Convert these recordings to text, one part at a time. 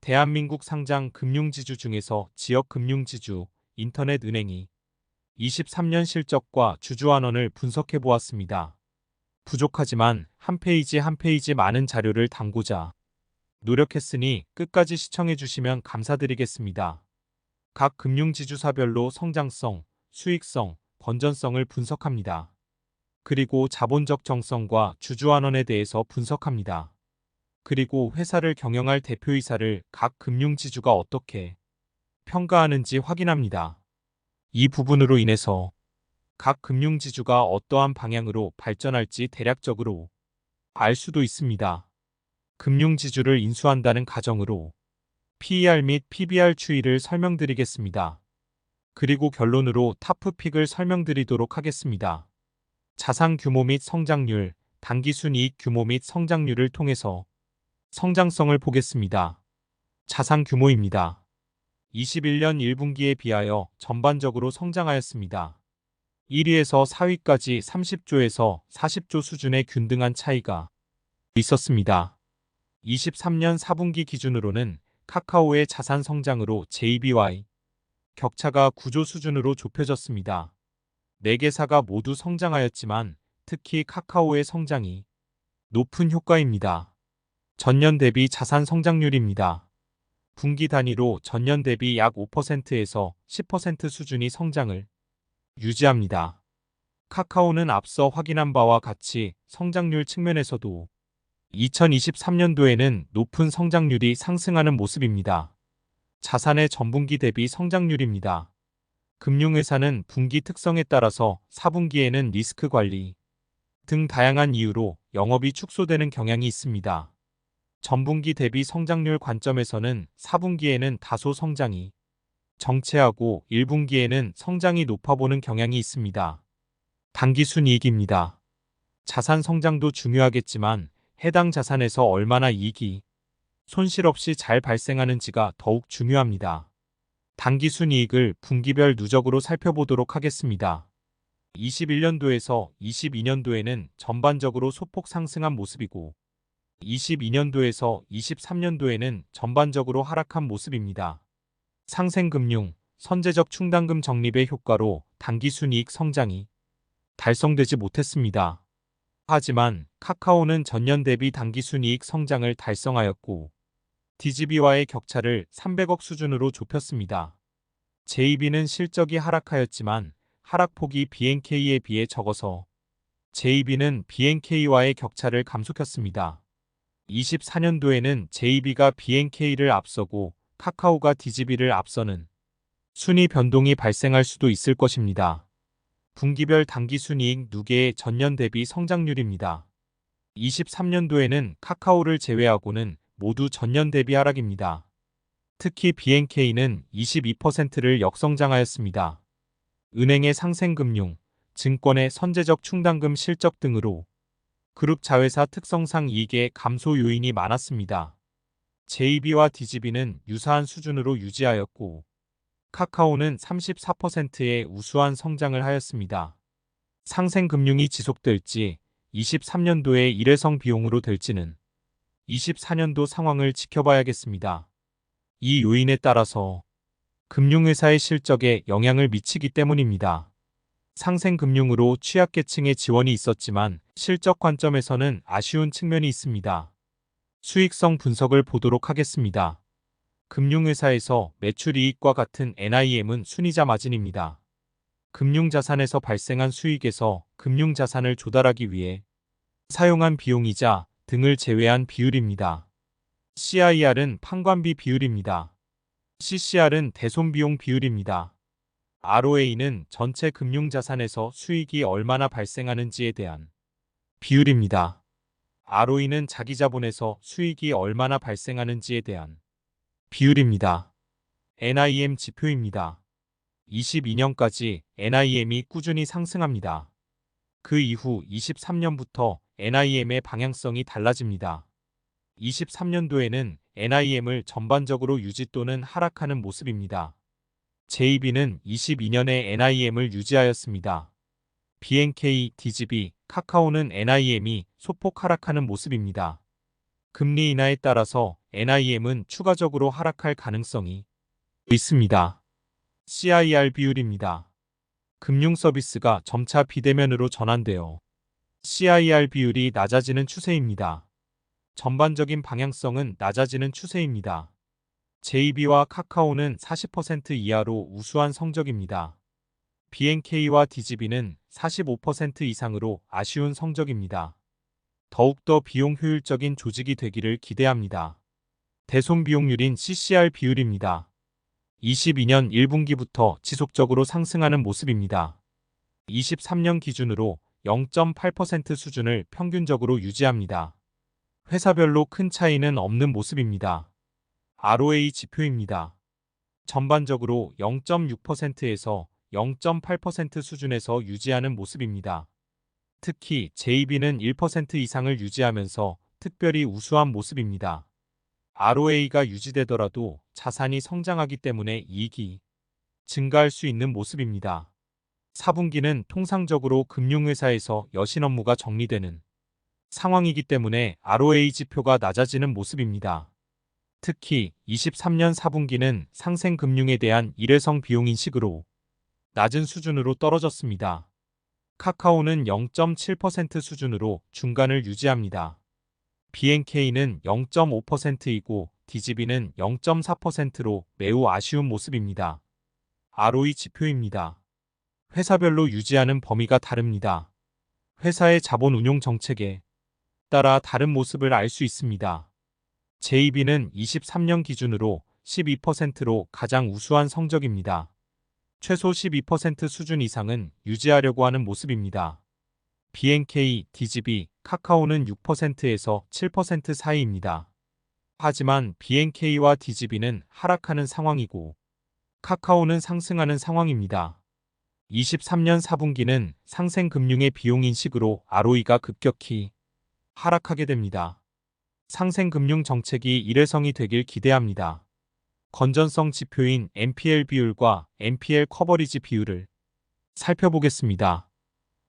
대한민국 상장 금융지주 중에서 지역금융지주 인터넷은행이 23년 실적과 주주환원을 분석해 보았습니다. 부족하지만 한 페이지 한 페이지 많은 자료를 담고자 노력했으니 끝까지 시청해 주시면 감사드리겠습니다. 각 금융지주사별로 성장성, 수익성, 건전성을 분석합니다. 그리고 자본적 정성과 주주환원에 대해서 분석합니다. 그리고 회사를 경영할 대표이사를 각 금융지주가 어떻게 평가하는지 확인합니다. 이 부분으로 인해서 각 금융지주가 어떠한 방향으로 발전할지 대략적으로 알 수도 있습니다. 금융지주를 인수한다는 가정으로 PER 및 PBR 추이를 설명드리겠습니다. 그리고 결론으로 타프픽을 설명드리도록 하겠습니다. 자산 규모 및 성장률, 당기순이익 규모 및 성장률을 통해서 성장성을 보겠습니다. 자산 규모입니다. 21년 1분기에 비하여 전반적으로 성장하였습니다. 1위에서 4위까지 30조에서 40조 수준의 균등한 차이가 있었습니다. 23년 4분기 기준으로는 카카오의 자산 성장으로 JBY 격차가 9조 수준으로 좁혀졌습니다. 4개사가 모두 성장하였지만 특히 카카오의 성장이 높은 효과입니다. 전년 대비 자산 성장률입니다. 분기 단위로 전년 대비 약 5%에서 10% 수준이 성장을 유지합니다. 카카오는 앞서 확인한 바와 같이 성장률 측면에서도 2023년도에는 높은 성장률이 상승하는 모습입니다. 자산의 전분기 대비 성장률입니다. 금융회사는 분기 특성에 따라서 4분기에는 리스크 관리 등 다양한 이유로 영업이 축소되는 경향이 있습니다. 전분기 대비 성장률 관점에서는 4분기에는 다소 성장이 정체하고 1분기에는 성장이 높아보는 경향이 있습니다. 당기순이익입니다. 자산 성장도 중요하겠지만 해당 자산에서 얼마나 이익이 손실 없이 잘 발생하는지가 더욱 중요합니다. 당기순이익을 분기별 누적으로 살펴보도록 하겠습니다. 21년도에서 22년도에는 전반적으로 소폭 상승한 모습이고 22년도에서 23년도에는 전반적으로 하락한 모습입니다. 상생금융, 선제적 충당금 적립의 효과로 당기순이익 성장이 달성되지 못했습니다. 하지만 카카오는 전년 대비 당기순이익 성장을 달성하였고 DGB와의 격차를 300억 수준으로 좁혔습니다. JB는 실적이 하락하였지만 하락폭이 BNK에 비해 적어서 JB는 BNK와의 격차를 감소켰습니다. 24년도에는 JB가 BNK를 앞서고 카카오가 DGB를 앞서는 순위 변동이 발생할 수도 있을 것입니다. 분기별 당기순이익 누계의 전년 대비 성장률입니다. 23년도에는 카카오를 제외하고는 모두 전년 대비 하락입니다. 특히 BNK는 22%를 역성장하였습니다. 은행의 상생금융, 증권의 선제적 충당금 실적 등으로 그룹 자회사 특성상 이익의 감소 요인이 많았습니다. JB와 DGB는 유사한 수준으로 유지하였고 카카오는 34%의 우수한 성장을 하였습니다. 상생금융이 지속될지 23년도에 일회성 비용으로 될지는 24년도 상황을 지켜봐야겠습니다. 이 요인에 따라서 금융회사의 실적에 영향을 미치기 때문입니다. 상생금융으로 취약계층의 지원이 있었지만 실적 관점에서는 아쉬운 측면이 있습니다. 수익성 분석을 보도록 하겠습니다. 금융회사에서 매출이익과 같은 NIM은 순이자 마진입니다. 금융자산에서 발생한 수익에서 금융자산을 조달하기 위해 사용한 비용이자 등을 제외한 비율입니다. CIR은 판관비 비율입니다. CCR은 대손비용 비율입니다. ROA는 전체 금융자산에서 수익이 얼마나 발생하는지에 대한 비율입니다. ROE는 자기자본에서 수익이 얼마나 발생하는지에 대한 비율입니다. NIM 지표입니다. 22년까지 NIM이 꾸준히 상승합니다. 그 이후 23년부터 NIM의 방향성이 달라집니다. 23년도에는 NIM을 전반적으로 유지 또는 하락하는 모습입니다. JB는 22년에 NIM을 유지하였습니다. BNK, DGB, 카카오는 NIM이 소폭 하락하는 모습입니다. 금리 인하에 따라서 NIM은 추가적으로 하락할 가능성이 있습니다. CIR 비율입니다. 금융 서비스가 점차 비대면으로 전환되어 CIR 비율이 낮아지는 추세입니다. 전반적인 방향성은 낮아지는 추세입니다. JB와 카카오는 40% 이하로 우수한 성적입니다. BNK와 DGB는 45% 이상으로 아쉬운 성적입니다. 더욱더 비용 효율적인 조직이 되기를 기대합니다. 대손 비용률인 CCR 비율입니다. 22년 1분기부터 지속적으로 상승하는 모습입니다. 23년 기준으로 0.8% 수준을 평균적으로 유지합니다. 회사별로 큰 차이는 없는 모습입니다. ROA 지표입니다. 전반적으로 0.6%에서 0.8% 수준에서 유지하는 모습입니다. 특히 JB는 1% 이상을 유지하면서 특별히 우수한 모습입니다. ROA가 유지되더라도 자산이 성장하기 때문에 이익이 증가할 수 있는 모습입니다. 4분기는 통상적으로 금융회사에서 여신 업무가 정리되는 상황이기 때문에 ROA 지표가 낮아지는 모습입니다. 특히 23년 4분기는 상생금융에 대한 일회성 비용 인식으로 낮은 수준으로 떨어졌습니다. 카카오는 0.7% 수준으로 중간을 유지합니다. BNK는 0.5%이고 DGB는 0.4%로 매우 아쉬운 모습입니다. ROE 지표입니다. 회사별로 유지하는 범위가 다릅니다. 회사의 자본 운용 정책에 따라 다른 모습을 알 수 있습니다. JB는 23년 기준으로 12%로 가장 우수한 성적입니다. 최소 12% 수준 이상은 유지하려고 하는 모습입니다. BNK, DGB, 카카오는 6%에서 7% 사이입니다. 하지만 BNK와 DGB는 하락하는 상황이고 카카오는 상승하는 상황입니다. 23년 4분기는 상생금융의 비용 인식으로 ROE가 급격히 하락하게 됩니다. 상생금융 정책이 일회성이 되길 기대합니다. 건전성 지표인 NPL 비율과 NPL 커버리지 비율을 살펴보겠습니다.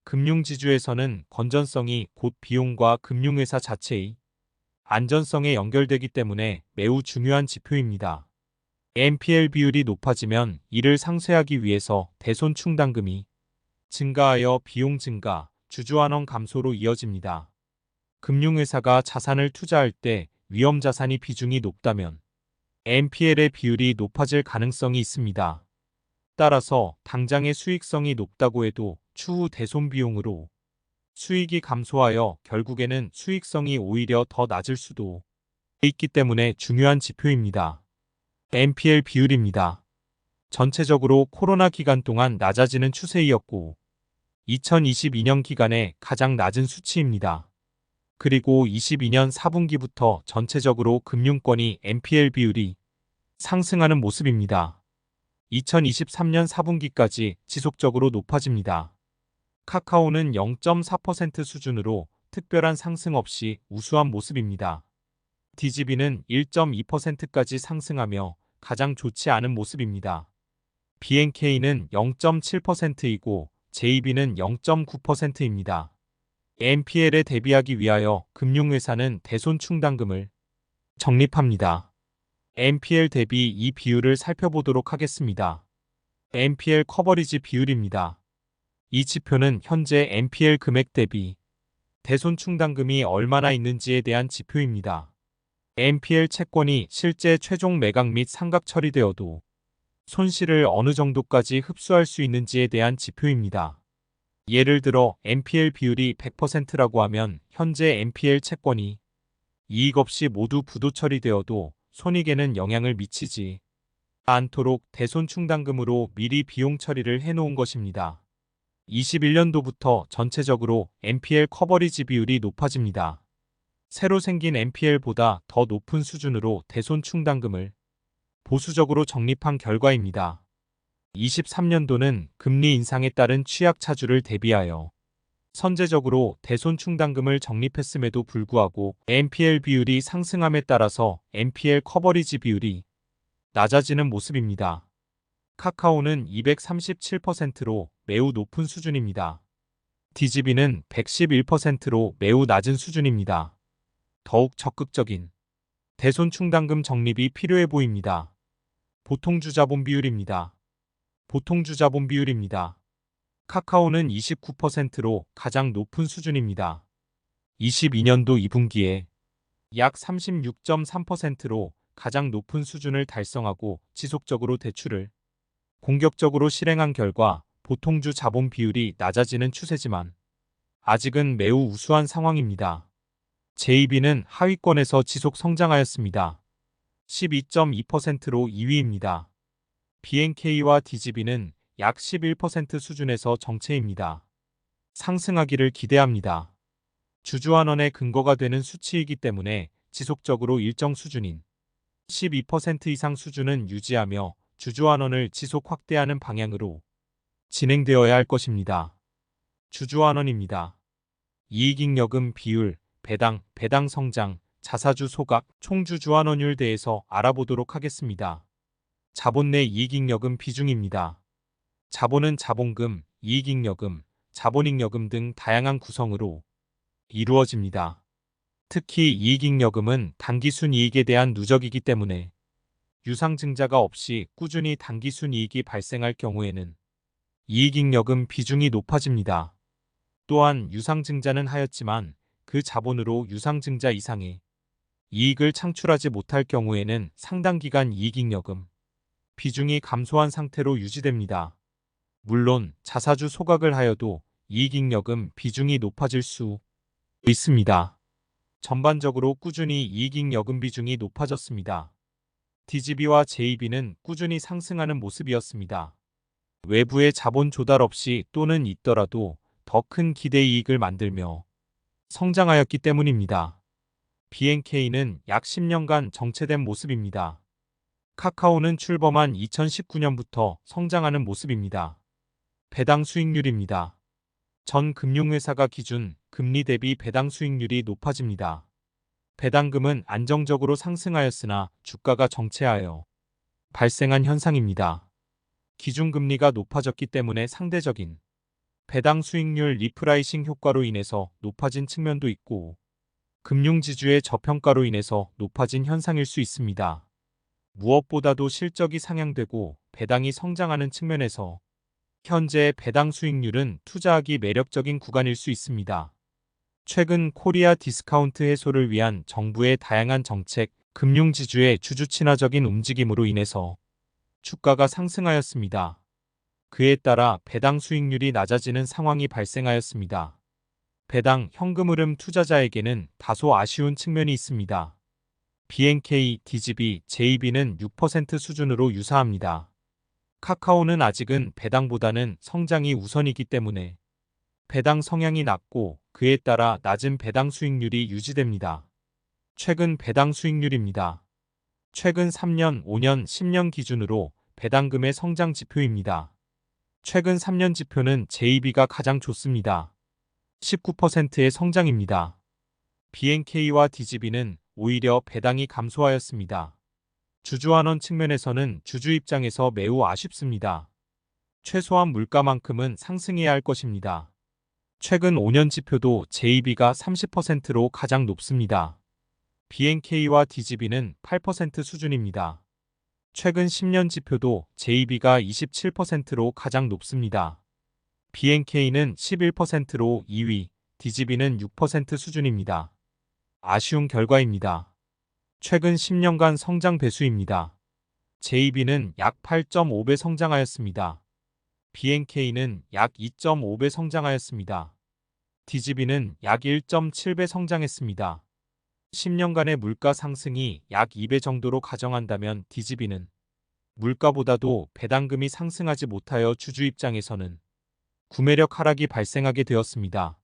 금융지주에서는 건전성이 곧 비용과 금융회사 자체의 안전성에 연결되기 때문에 매우 중요한 지표입니다. NPL 비율이 높아지면 이를 상쇄하기 위해서 대손 충당금이 증가하여 비용 증가, 주주환원 감소로 이어집니다. 금융회사가 자산을 투자할 때 위험자산이 비중이 높다면 NPL의 비율이 높아질 가능성이 있습니다. 따라서 당장의 수익성이 높다고 해도 추후 대손 비용으로 수익이 감소하여 결국에는 수익성이 오히려 더 낮을 수도 있기 때문에 중요한 지표입니다. NPL 비율입니다. 전체적으로 코로나 기간 동안 낮아지는 추세이었고 2022년 기간에 가장 낮은 수치입니다. 그리고 22년 4분기부터 전체적으로 금융권이 NPL 비율이 상승하는 모습입니다. 2023년 4분기까지 지속적으로 높아집니다. 카카오는 0.4% 수준으로 특별한 상승 없이 우수한 모습입니다. DGB는 1.2%까지 상승하며 가장 좋지 않은 모습입니다. BNK는 0.7%이고 JB는 0.9%입니다. NPL에 대비하기 위하여 금융회사는 대손 충당금을 적립합니다. NPL 대비 이 비율을 살펴보도록 하겠습니다. NPL 커버리지 비율입니다. 이 지표는 현재 NPL 금액 대비 대손 충당금이 얼마나 있는지에 대한 지표입니다. NPL 채권이 실제 최종 매각 및 상각 처리되어도 손실을 어느 정도까지 흡수할 수 있는지에 대한 지표입니다. 예를 들어 NPL 비율이 100%라고 하면 현재 NPL 채권이 이익 없이 모두 부도 처리되어도 손익에는 영향을 미치지 않도록 대손 충당금으로 미리 비용 처리를 해놓은 것입니다. 21년도부터 전체적으로 NPL 커버리지 비율이 높아집니다. 새로 생긴 NPL보다 더 높은 수준으로 대손 충당금을 보수적으로 적립한 결과입니다. 23년도는 금리 인상에 따른 취약 차주를 대비하여 선제적으로 대손 충당금을 적립했음에도 불구하고 NPL 비율이 상승함에 따라서 NPL 커버리지 비율이 낮아지는 모습입니다. 카카오는 237%로 매우 높은 수준입니다. DGB는 111%로 매우 낮은 수준입니다. 더욱 적극적인 대손충당금 적립이 필요해 보입니다. 보통주자본 비율입니다. 보통주자본 비율입니다. 카카오는 29%로 가장 높은 수준입니다. 22년도 2분기에 약 36.3%로 가장 높은 수준을 달성하고 지속적으로 대출을 공격적으로 실행한 결과 보통주 자본 비율이 낮아지는 추세지만 아직은 매우 우수한 상황입니다. JB는 하위권에서 지속 성장하였습니다. 12.2%로 2위입니다. BNK와 DGB는 약 11% 수준에서 정체입니다. 상승하기를 기대합니다. 주주환원의 근거가 되는 수치이기 때문에 지속적으로 일정 수준인 12% 이상 수준은 유지하며 주주환원을 지속 확대하는 방향으로 진행되어야 할 것입니다. 주주환원입니다. 이익잉여금 비율, 배당 성장, 자사주 소각, 총주주환원율 대해서 알아보도록 하겠습니다. 자본 내 이익잉여금 비중입니다. 자본은 자본금, 이익잉여금, 자본잉여금 등 다양한 구성으로 이루어집니다. 특히 이익잉여금은 단기순이익에 대한 누적이기 때문에 유상증자가 없이 꾸준히 단기순이익이 발생할 경우에는 이익잉여금 비중이 높아집니다. 또한 유상증자는 하였지만 그 자본으로 유상증자 이상의 이익을 창출하지 못할 경우에는 상당 기간 이익잉여금 비중이 감소한 상태로 유지됩니다. 물론 자사주 소각을 하여도 이익잉여금 비중이 높아질 수 있습니다. 전반적으로 꾸준히 이익잉여금 비중이 높아졌습니다. DGB와 JB는 꾸준히 상승하는 모습이었습니다. 외부의 자본 조달 없이 또는 있더라도 더 큰 기대 이익을 만들며 성장하였기 때문입니다. BNK는 약 10년간 정체된 모습입니다. 카카오는 출범한 2019년부터 성장하는 모습입니다. 배당 수익률입니다. 전 금융회사가 기준 금리 대비 배당 수익률이 높아집니다. 배당금은 안정적으로 상승하였으나 주가가 정체하여 발생한 현상입니다. 기준금리가 높아졌기 때문에 상대적인 배당 수익률 리프라이싱 효과로 인해서 높아진 측면도 있고 금융지주의 저평가로 인해서 높아진 현상일 수 있습니다. 무엇보다도 실적이 상향되고 배당이 성장하는 측면에서 현재 배당 수익률은 투자하기 매력적인 구간일 수 있습니다. 최근 코리아 디스카운트 해소를 위한 정부의 다양한 정책, 금융지주의 주주 친화적인 움직임으로 인해서 주가가 상승하였습니다. 그에 따라 배당 수익률이 낮아지는 상황이 발생하였습니다. 배당 현금 흐름 투자자에게는 다소 아쉬운 측면이 있습니다. BNK, DGB, JB는 6% 수준으로 유사합니다. 카카오는 아직은 배당보다는 성장이 우선이기 때문에 배당 성향이 낮고 그에 따라 낮은 배당 수익률이 유지됩니다. 최근 배당 수익률입니다. 최근 3년, 5년, 10년 기준으로 배당금의 성장 지표입니다. 최근 3년 지표는 JB가 가장 좋습니다. 19%의 성장입니다. BNK와 DGB는 오히려 배당이 감소하였습니다. 주주환원 측면에서는 주주 입장에서 매우 아쉽습니다. 최소한 물가만큼은 상승해야 할 것입니다. 최근 5년 지표도 JB가 30%로 가장 높습니다. BNK와 DGB는 8% 수준입니다. 최근 10년 지표도 JB가 27%로 가장 높습니다. BNK는 11%로 2위, DGB는 6% 수준입니다. 아쉬운 결과입니다. 최근 10년간 성장 배수입니다. JB는 약 8.5배 성장하였습니다. BNK는 약 2.5배 성장하였습니다. DGB는 약 1.7배 성장했습니다. 10년간의 물가 상승이 약 2배 정도로 가정한다면 DGB는 물가보다도 배당금이 상승하지 못하여 주주 입장에서는 구매력 하락이 발생하게 되었습니다.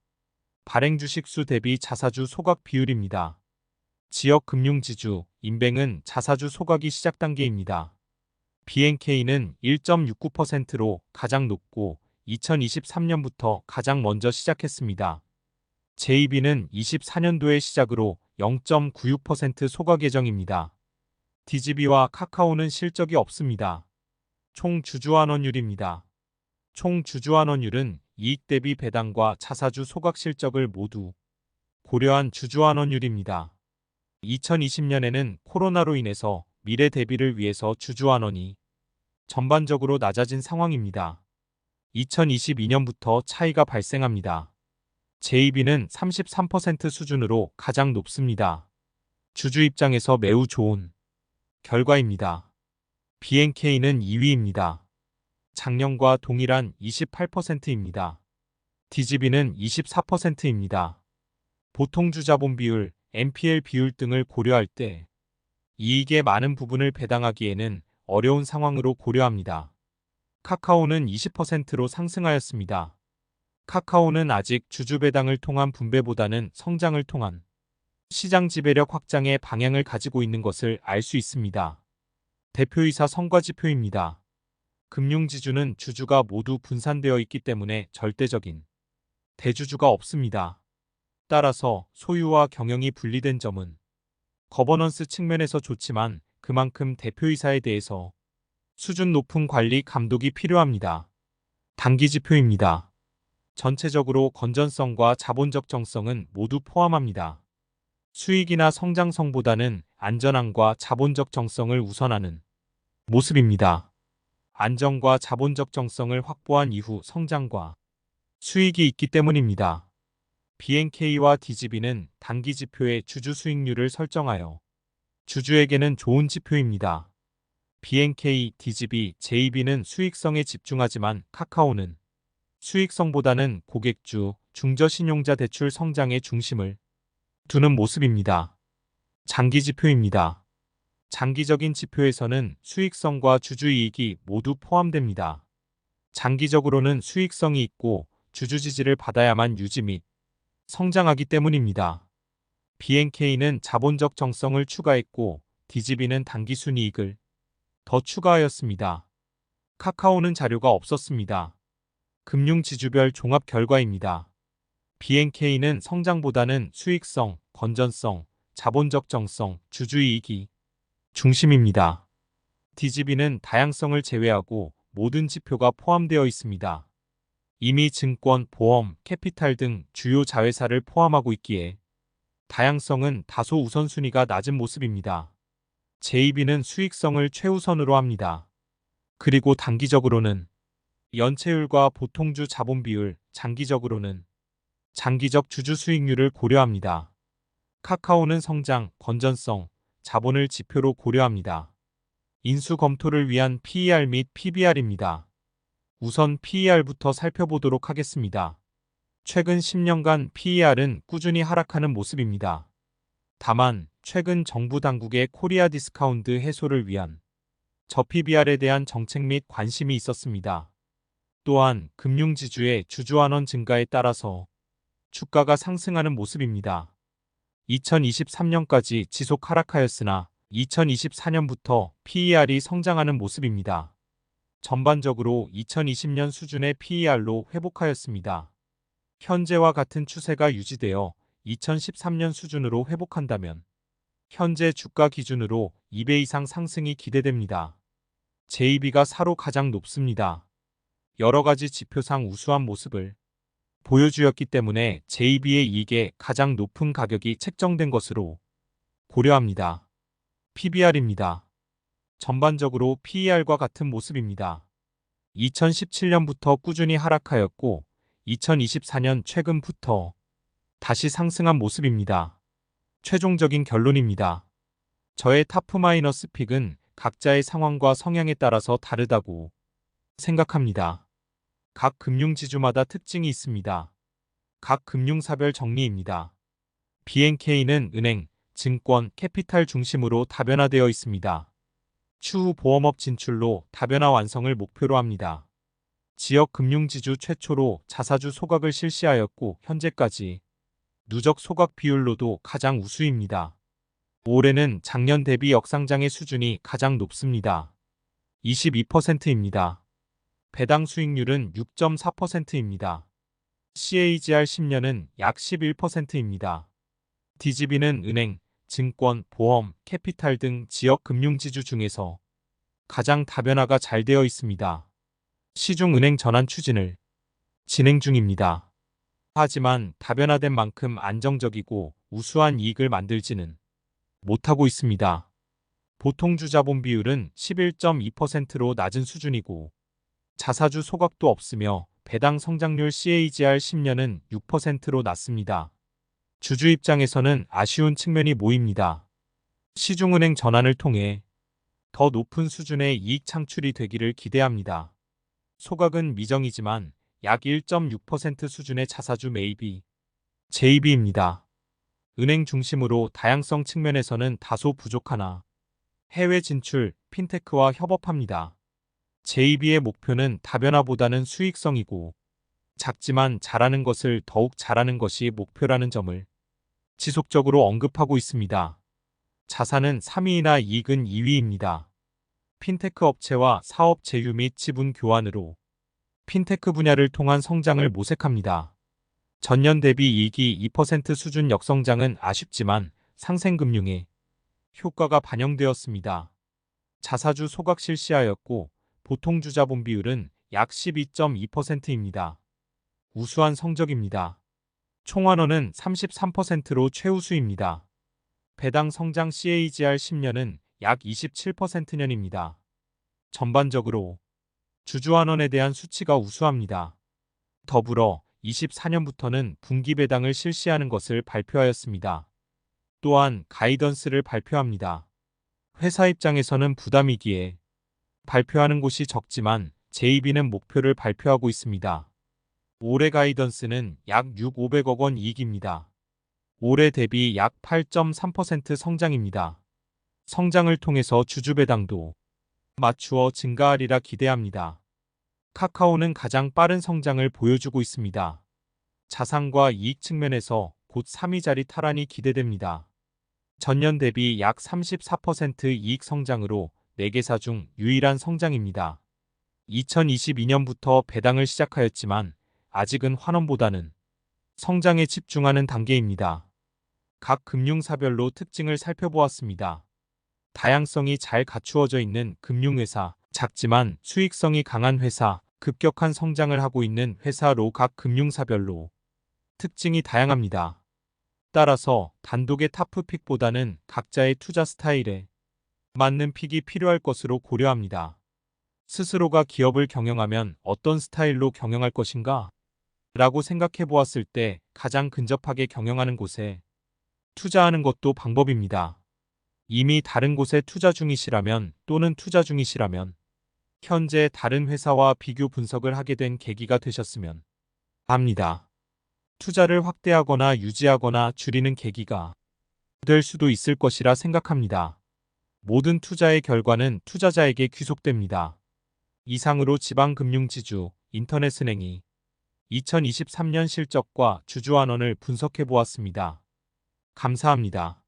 발행 주식수 대비 자사주 소각 비율입니다. 지역 금융지주, 인뱅은 자사주 소각이 시작 단계입니다. BNK는 1.69%로 가장 높고 2023년부터 가장 먼저 시작했습니다. JB는 24년도의 시작으로 0.96% 소각 예정입니다. DGB와 카카오는 실적이 없습니다. 총 주주환원율입니다. 총 주주환원율은 이익 대비 배당과 자사주 소각 실적을 모두 고려한 주주환원율입니다. 2020년에는 코로나로 인해서 미래 대비를 위해서 주주환원이 전반적으로 낮아진 상황입니다. 2022년부터 차이가 발생합니다. JB는 33% 수준으로 가장 높습니다. 주주 입장에서 매우 좋은 결과입니다. BNK는 2위입니다. 작년과 동일한 28%입니다. DGB는 24%입니다. 보통주자본 비율, NPL 비율 등을 고려할 때 이익의 많은 부분을 배당하기에는 어려운 상황으로 고려합니다. 카카오는 20%로 상승하였습니다. 카카오는 아직 주주 배당을 통한 분배보다는 성장을 통한 시장 지배력 확장의 방향을 가지고 있는 것을 알 수 있습니다. 대표이사 성과지표입니다. 금융지주는 주주가 모두 분산되어 있기 때문에 절대적인 대주주가 없습니다. 따라서 소유와 경영이 분리된 점은 거버넌스 측면에서 좋지만 그만큼 대표이사에 대해서 수준 높은 관리 감독이 필요합니다. 단기지표입니다. 전체적으로 건전성과 자본적 정성은 모두 포함합니다. 수익이나 성장성보다는 안전함과 자본적 정성을 우선하는 모습입니다. 안정과 자본적 정성을 확보한 이후 성장과 수익이 있기 때문입니다. BNK와 DGB는 단기 지표의 주주 수익률을 설정하여 주주에게는 좋은 지표입니다. BNK, DGB, JB는 수익성에 집중하지만 카카오는 수익성보다는 고객주, 중저신용자 대출 성장에 중심을 두는 모습입니다. 장기 지표입니다. 장기적인 지표에서는 수익성과 주주이익이 모두 포함됩니다. 장기적으로는 수익성이 있고 주주 지지를 받아야만 유지 및 성장하기 때문입니다. BNK는 자본적 정성을 추가했고 DGB는 단기순이익을 더 추가하였습니다. 카카오는 자료가 없었습니다. 금융지주별 종합 결과입니다. BNK는 성장보다는 수익성, 건전성, 자본적 정성, 주주이익이 중심입니다. DGB는 다양성을 제외하고 모든 지표가 포함되어 있습니다. 이미 증권, 보험, 캐피탈 등 주요 자회사를 포함하고 있기에 다양성은 다소 우선순위가 낮은 모습입니다. JB는 수익성을 최우선으로 합니다. 그리고 단기적으로는 연체율과 보통주 자본 비율, 장기적으로는 장기적 주주 수익률을 고려합니다. 카카오는 성장, 건전성, 자본을 지표로 고려합니다. 인수 검토를 위한 PER 및 PBR입니다. 우선 PER부터 살펴보도록 하겠습니다. 최근 10년간 PER은 꾸준히 하락하는 모습입니다. 다만 최근 정부 당국의 코리아 디스카운트 해소를 위한 저PBR에 대한 정책 및 관심이 있었습니다. 또한 금융지주의 주주환원 증가에 따라서 주가가 상승하는 모습입니다. 2023년까지 지속 하락하였으나 2024년부터 PER이 성장하는 모습입니다. 전반적으로 2020년 수준의 PER로 회복하였습니다. 현재와 같은 추세가 유지되어 2013년 수준으로 회복한다면 현재 주가 기준으로 2배 이상 상승이 기대됩니다. JB가 사로 가장 높습니다. 여러 가지 지표상 우수한 모습을 보여주었기 때문에 JB의 이익에 가장 높은 가격이 책정된 것으로 고려합니다. PBR입니다. 전반적으로 PER과 같은 모습입니다. 2017년부터 꾸준히 하락하였고 2024년 최근부터 다시 상승한 모습입니다. 최종적인 결론입니다. 저의 타프- 픽은 각자의 상황과 성향에 따라서 다르다고 생각합니다. 각 금융지주마다 특징이 있습니다. 각 금융사별 정리입니다. BNK는 은행, 증권, 캐피탈 중심으로 다변화되어 있습니다. 추후 보험업 진출로 다변화 완성을 목표로 합니다. 지역 금융지주 최초로 자사주 소각을 실시하였고 현재까지 누적 소각 비율로도 가장 우수입니다. 올해는 작년 대비 역상장의 수준이 가장 높습니다. 22%입니다. 배당 수익률은 6.4%입니다. CAGR 10년은 약 11%입니다. DGB는 은행, 증권, 보험, 캐피탈 등 지역 금융지주 중에서 가장 다변화가 잘 되어 있습니다. 시중은행 전환 추진을 진행 중입니다. 하지만 다변화된 만큼 안정적이고 우수한 이익을 만들지는 못하고 있습니다. 보통 주자본 비율은 11.2%로 낮은 수준이고 자사주 소각도 없으며 배당 성장률 CAGR 10년은 6%로 낮습니다. 주주 입장에서는 아쉬운 측면이 모입니다. 시중은행 전환을 통해 더 높은 수준의 이익 창출이 되기를 기대합니다. 소각은 미정이지만 약 1.6% 수준의 자사주 매입이 JB입니다. 은행 중심으로 다양성 측면에서는 다소 부족하나 해외 진출, 핀테크와 협업합니다. JB의 목표는 다변화보다는 수익성이고 작지만 잘하는 것을 더욱 잘하는 것이 목표라는 점을 지속적으로 언급하고 있습니다. 자산은 3위이나 이익은 2위입니다. 핀테크 업체와 사업 제휴 및 지분 교환으로 핀테크 분야를 통한 성장을 모색합니다. 전년 대비 이익이 2% 수준 역성장은 아쉽지만 상생금융의 효과가 반영되었습니다. 자사주 소각 실시하였고 보통 주자본 비율은 약 12.2%입니다. 우수한 성적입니다. 총환원은 33%로 최우수입니다. 배당 성장 CAGR 10년은 약 27%년입니다. 전반적으로 주주환원에 대한 수치가 우수합니다. 더불어 24년부터는 분기 배당을 실시하는 것을 발표하였습니다. 또한 가이던스를 발표합니다. 회사 입장에서는 부담이기에 발표하는 곳이 적지만 JB는 목표를 발표하고 있습니다. 올해 가이던스는 약 6,500억 원 이익입니다. 올해 대비 약 8.3% 성장입니다. 성장을 통해서 주주 배당도 맞추어 증가하리라 기대합니다. 카카오는 가장 빠른 성장을 보여주고 있습니다. 자산과 이익 측면에서 곧 3위 자리 탈환이 기대됩니다. 전년 대비 약 34% 이익 성장으로 4개사 중 유일한 성장입니다. 2022년부터 배당을 시작하였지만 아직은 환원보다는 성장에 집중하는 단계입니다. 각 금융사별로 특징을 살펴보았습니다. 다양성이 잘 갖추어져 있는 금융회사, 작지만 수익성이 강한 회사, 급격한 성장을 하고 있는 회사로 각 금융사별로 특징이 다양합니다. 따라서 단독의 타프픽보다는 각자의 투자 스타일에 맞는 픽이 필요할 것으로 고려합니다. 스스로가 기업을 경영하면 어떤 스타일로 경영할 것인가? 라고 생각해 보았을 때 가장 근접하게 경영하는 곳에 투자하는 것도 방법입니다. 이미 다른 곳에 투자 중이시라면 또는 투자 중이시라면 현재 다른 회사와 비교 분석을 하게 된 계기가 되셨으면 합니다. 투자를 확대하거나 유지하거나 줄이는 계기가 될 수도 있을 것이라 생각합니다. 모든 투자의 결과는 투자자에게 귀속됩니다. 이상으로 지방금융지주 인터넷은행이 2023년 실적과 주주환원을 분석해 보았습니다. 감사합니다.